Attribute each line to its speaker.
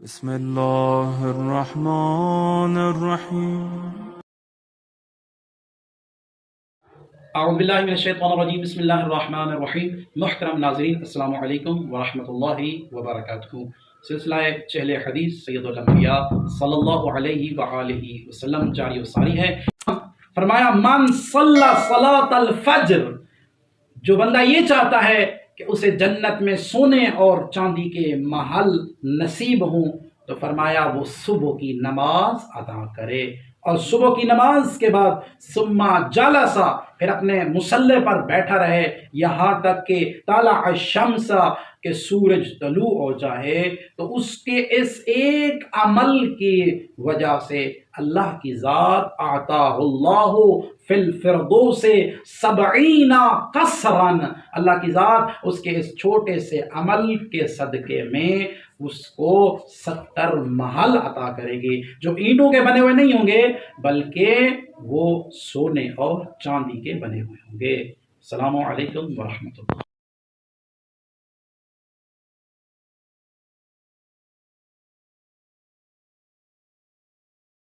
Speaker 1: بسم اللہ الرحمن الرحیم
Speaker 2: اعوذ باللہ من الشیطان الرجیم بسم اللہ الرحمن الرحیم۔ محترم ناظرین السلام علیکم ورحمۃ اللہ وبرکاتہ۔ سلسلہ چہل حدیث سید الانبیاء صلی اللہ علیہ وآلہ وسلم جاری و ساری ہے۔ فرمایا من صلی صلاۃ الفجر، جو بندہ یہ چاہتا ہے کہ اسے جنت میں سونے اور چاندی کے محل نصیب ہوں تو فرمایا وہ صبح کی نماز ادا کرے، اور صبح کی نماز کے بعد ثم جلسا، پھر اپنے مصلی پر بیٹھا رہے یہاں تک کہ طلع الشمس، کہ سورج طلوع ہو جائے، تو اس کے اس ایک عمل کی وجہ سے اللہ کی ذات اعطاہ اللہ فی الفردوس 70 قصرا، اللہ کی ذات اس کے اس چھوٹے سے عمل کے صدقے میں اس کو 70 محل عطا کرے گی، جو اینٹوں کے بنے ہوئے نہیں ہوں گے بلکہ وہ سونے اور چاندی کے بنے ہوئے ہوں گے۔ السلام علیکم ورحمۃ اللہ۔